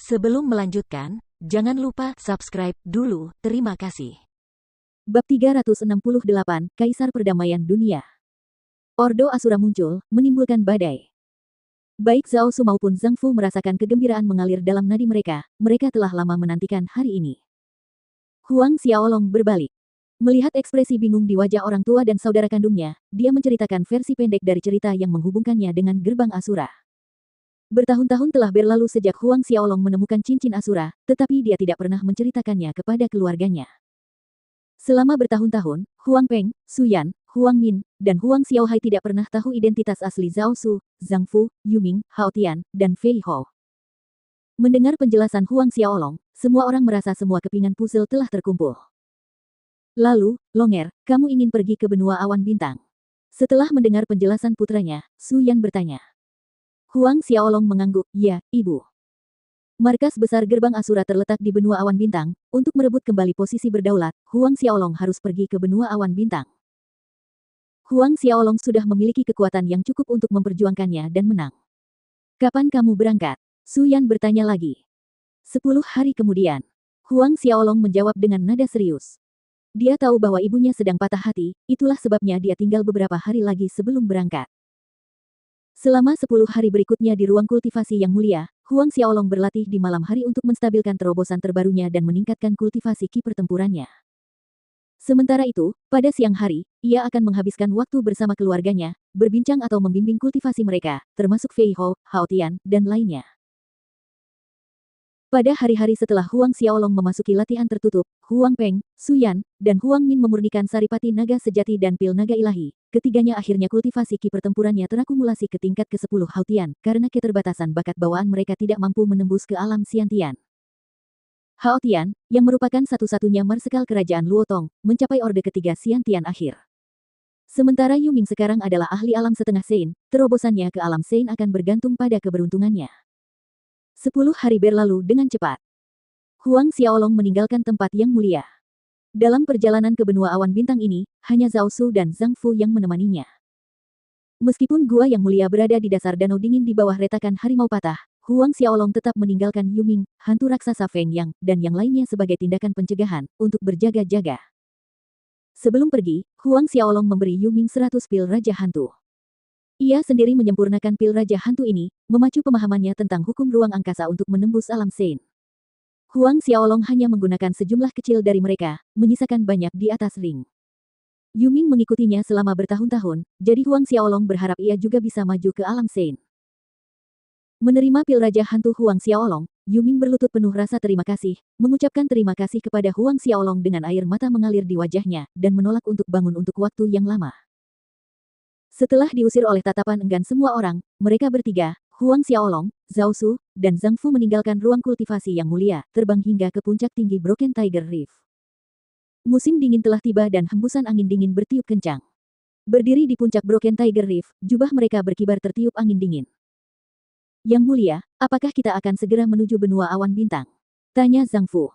Sebelum melanjutkan, jangan lupa subscribe dulu. Terima kasih. Bab 368, Kaisar Perdamaian Dunia. Ordo Asura muncul, menimbulkan badai. Baik Zhao Su maupun Zhang Fu merasakan kegembiraan mengalir dalam nadi mereka. Mereka telah lama menantikan hari ini. Huang Xiaolong berbalik. Melihat ekspresi bingung di wajah orang tua dan saudara kandungnya, dia menceritakan versi pendek dari cerita yang menghubungkannya dengan gerbang Asura. Bertahun-tahun telah berlalu sejak Huang Xiaolong menemukan cincin Asura, tetapi dia tidak pernah menceritakannya kepada keluarganya. Selama bertahun-tahun, Huang Peng, Su Yan, Huang Min, dan Huang Xiaohai tidak pernah tahu identitas asli Zhao Su, Zhang Fu, Yu Ming, Hao Tian, dan Fei Hou. Mendengar penjelasan Huang Xiaolong, semua orang merasa semua kepingan puzzle telah terkumpul. Lalu, Longer, kamu ingin pergi ke benua awan bintang? Setelah mendengar penjelasan putranya, Su Yan bertanya. Huang Xiaolong mengangguk, ya, ibu. Markas besar gerbang Asura terletak di benua awan bintang. Untuk merebut kembali posisi berdaulat, Huang Xiaolong harus pergi ke benua awan bintang. Huang Xiaolong sudah memiliki kekuatan yang cukup untuk memperjuangkannya dan menang. Kapan kamu berangkat? Su Yan bertanya lagi. 10 hari kemudian. Huang Xiaolong menjawab dengan nada serius. Dia tahu bahwa ibunya sedang patah hati, itulah sebabnya dia tinggal beberapa hari lagi sebelum berangkat. Selama 10 hari berikutnya di ruang kultivasi yang mulia, Huang Xiaolong berlatih di malam hari untuk menstabilkan terobosan terbarunya dan meningkatkan kultivasi ki pertempurannya. Sementara itu, pada siang hari, ia akan menghabiskan waktu bersama keluarganya, berbincang atau membimbing kultivasi mereka, termasuk Fei Hou, Hao Tian, dan lainnya. Pada hari-hari setelah Huang Xiaolong memasuki latihan tertutup, Huang Peng, Su Yan, dan Huang Min memurnikan saripati naga sejati dan pil naga ilahi. Ketiganya akhirnya kultivasi ki pertempurannya terakumulasi ke tingkat ke-10 Hao Tian, karena keterbatasan bakat bawaan mereka tidak mampu menembus ke alam Xiantian. Hao Tian, yang merupakan satu-satunya marsekal kerajaan Luotong, mencapai orde ketiga Xiantian akhir. Sementara Yu Ming sekarang adalah ahli alam setengah Sein, terobosannya ke alam Sein akan bergantung pada keberuntungannya. 10 hari berlalu dengan cepat. Huang Xiaolong meninggalkan tempat yang mulia. Dalam perjalanan ke benua awan bintang ini, hanya Zhao Su dan Zhang Fu yang menemaninya. Meskipun gua yang mulia berada di dasar danau dingin di bawah retakan harimau patah, Huang Xiaolong tetap meninggalkan Yu Ming, hantu raksasa Feng Yang, dan yang lainnya sebagai tindakan pencegahan, untuk berjaga-jaga. Sebelum pergi, Huang Xiaolong memberi Yu Ming 100 pil Raja Hantu. Ia sendiri menyempurnakan pil Raja Hantu ini, memacu pemahamannya tentang hukum ruang angkasa untuk menembus alam Sein. Huang Xiaolong hanya menggunakan sejumlah kecil dari mereka, menyisakan banyak di atas ring. Yu Ming mengikutinya selama bertahun-tahun, jadi Huang Xiaolong berharap ia juga bisa maju ke alam Sein. Menerima pil Raja Hantu Huang Xiaolong, Yu Ming berlutut penuh rasa terima kasih, mengucapkan terima kasih kepada Huang Xiaolong dengan air mata mengalir di wajahnya, dan menolak untuk bangun untuk waktu yang lama. Setelah diusir oleh tatapan enggan semua orang, mereka bertiga, Huang Xiaolong, Zhao Su, dan Zhang Fu meninggalkan ruang kultivasi yang mulia, terbang hingga ke puncak tinggi Broken Tiger Reef. Musim dingin telah tiba dan hembusan angin dingin bertiup kencang. Berdiri di puncak Broken Tiger Reef, jubah mereka berkibar tertiup angin dingin. Yang mulia, apakah kita akan segera menuju benua awan bintang? Tanya Zhang Fu.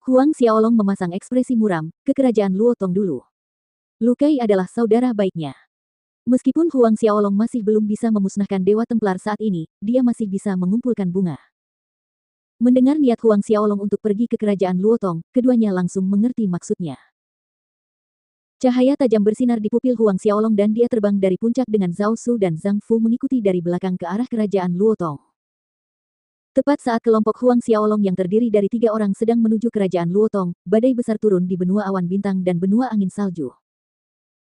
Huang Xiaolong memasang ekspresi muram, ke kerajaan Luotong dulu. Lu Kai adalah saudara baiknya. Meskipun Huang Xiaolong masih belum bisa memusnahkan Dewa Templar saat ini, dia masih bisa mengumpulkan bunga. Mendengar niat Huang Xiaolong untuk pergi ke kerajaan Luotong, keduanya langsung mengerti maksudnya. Cahaya tajam bersinar di pupil Huang Xiaolong dan dia terbang dari puncak dengan Zhao Su dan Zhang Fu mengikuti dari belakang ke arah kerajaan Luotong. Tepat saat kelompok Huang Xiaolong yang terdiri dari 3 orang sedang menuju kerajaan Luotong, badai besar turun di benua awan bintang dan benua angin salju.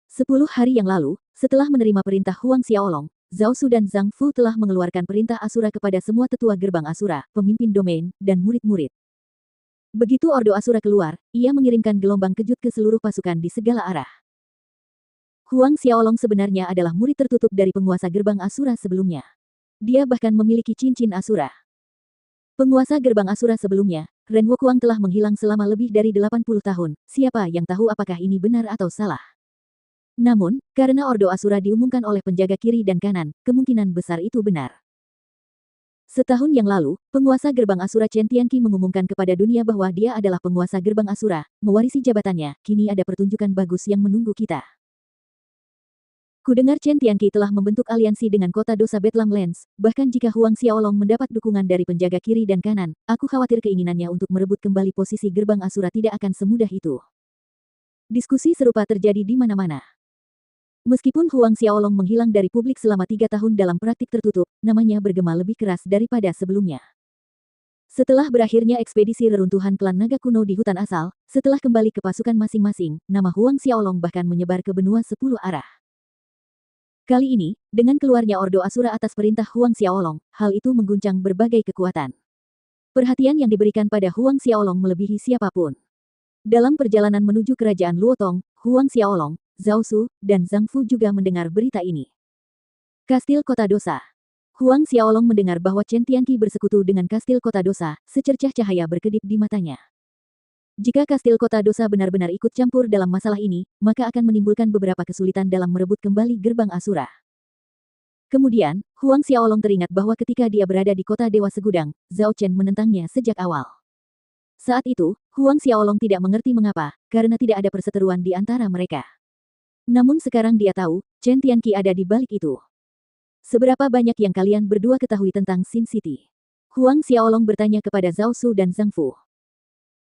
10 hari yang lalu, setelah menerima perintah Huang Xiaolong, Zhao Su dan Zhang Fu telah mengeluarkan perintah Asura kepada semua tetua gerbang Asura, pemimpin domain, dan murid-murid. Begitu Ordo Asura keluar, ia mengirimkan gelombang kejut ke seluruh pasukan di segala arah. Huang Xiaolong sebenarnya adalah murid tertutup dari penguasa gerbang Asura sebelumnya. Dia bahkan memiliki cincin Asura. Penguasa gerbang Asura sebelumnya, Ren Wokuang telah menghilang selama lebih dari 80 tahun, siapa yang tahu apakah ini benar atau salah. Namun, karena Ordo Asura diumumkan oleh penjaga kiri dan kanan, kemungkinan besar itu benar. Setahun yang lalu, penguasa gerbang Asura Chen Tianqi mengumumkan kepada dunia bahwa dia adalah penguasa gerbang Asura, mewarisi jabatannya, kini ada pertunjukan bagus yang menunggu kita. Kudengar Chen Tianqi telah membentuk aliansi dengan kota dosa Bethlehem Lands, bahkan jika Huang Xiaolong mendapat dukungan dari penjaga kiri dan kanan, aku khawatir keinginannya untuk merebut kembali posisi gerbang Asura tidak akan semudah itu. Diskusi serupa terjadi di mana-mana. Meskipun Huang Xiaolong menghilang dari publik selama 3 tahun dalam praktik tertutup, namanya bergema lebih keras daripada sebelumnya. Setelah berakhirnya ekspedisi reruntuhan klan naga kuno di hutan asal, setelah kembali ke pasukan masing-masing, nama Huang Xiaolong bahkan menyebar ke benua 10 arah. Kali ini, dengan keluarnya Ordo Asura atas perintah Huang Xiaolong, hal itu mengguncang berbagai kekuatan. Perhatian yang diberikan pada Huang Xiaolong melebihi siapapun. Dalam perjalanan menuju kerajaan Luotong, Huang Xiaolong, Zhao Su, dan Zhang Fu juga mendengar berita ini. Kastil Kota Dosa. Huang Xiaolong mendengar bahwa Chen Tianqi bersekutu dengan Kastil Kota Dosa, secercah cahaya berkedip di matanya. Jika Kastil Kota Dosa benar-benar ikut campur dalam masalah ini, maka akan menimbulkan beberapa kesulitan dalam merebut kembali gerbang Asura. Kemudian, Huang Xiaolong teringat bahwa ketika dia berada di kota Dewa Segudang, Zhao Chen menentangnya sejak awal. Saat itu, Huang Xiaolong tidak mengerti mengapa, karena tidak ada perseteruan di antara mereka. Namun sekarang dia tahu, Chen Tianqi ada di balik itu. Seberapa banyak yang kalian berdua ketahui tentang Sin City? Huang Xiaolong bertanya kepada Zhao Su dan Zhang Fu.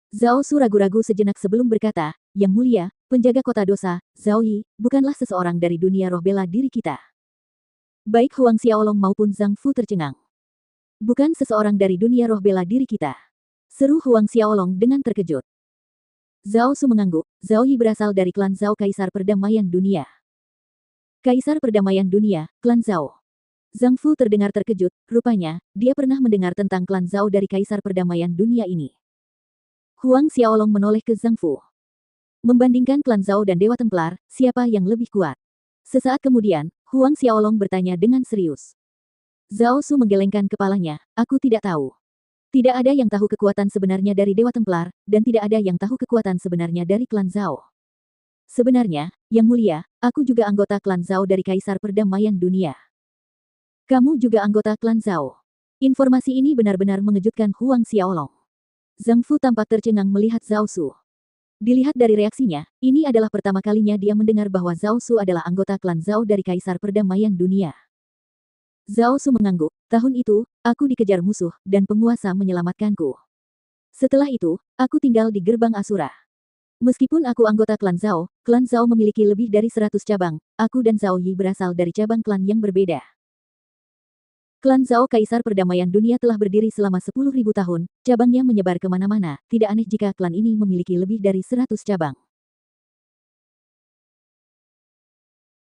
Zhao Su ragu-ragu sejenak sebelum berkata, Yang Mulia, penjaga kota dosa, Zhao Yi, bukanlah seseorang dari dunia roh bela diri kita. Baik Huang Xiaolong maupun Zhang Fu tercengang. Bukan seseorang dari dunia roh bela diri kita. Seru Huang Xiaolong dengan terkejut. Zhao Su mengangguk, Zhao Yi berasal dari klan Zhao Kaisar Perdamaian Dunia. Kaisar Perdamaian Dunia, klan Zhao. Zhang Fu terdengar terkejut, rupanya, dia pernah mendengar tentang klan Zhao dari Kaisar Perdamaian Dunia ini. Huang Xiaolong menoleh ke Zhang Fu. Membandingkan klan Zhao dan Dewa Templar, siapa yang lebih kuat? Sesaat kemudian, Huang Xiaolong bertanya dengan serius. Zhao Su menggelengkan kepalanya, aku tidak tahu. Tidak ada yang tahu kekuatan sebenarnya dari Dewa Templar, dan tidak ada yang tahu kekuatan sebenarnya dari klan Zhao. Sebenarnya, Yang Mulia, aku juga anggota klan Zhao dari Kaisar Perdamaian Dunia. Kamu juga anggota klan Zhao. Informasi ini benar-benar mengejutkan Huang Xiaolong. Zhang Fu tampak tercengang melihat Zhao Su. Dilihat dari reaksinya, ini adalah pertama kalinya dia mendengar bahwa Zhao Su adalah anggota klan Zhao dari Kaisar Perdamaian Dunia. Zhao Su mengangguk, tahun itu, aku dikejar musuh, dan penguasa menyelamatkanku. Setelah itu, aku tinggal di gerbang Asura. Meskipun aku anggota klan Zhao memiliki lebih dari 100 cabang, aku dan Zhao Yi berasal dari cabang klan yang berbeda. Klan Zhao Kaisar Perdamaian Dunia telah berdiri selama 10.000 tahun, cabangnya menyebar kemana-mana, tidak aneh jika klan ini memiliki lebih dari 100 cabang.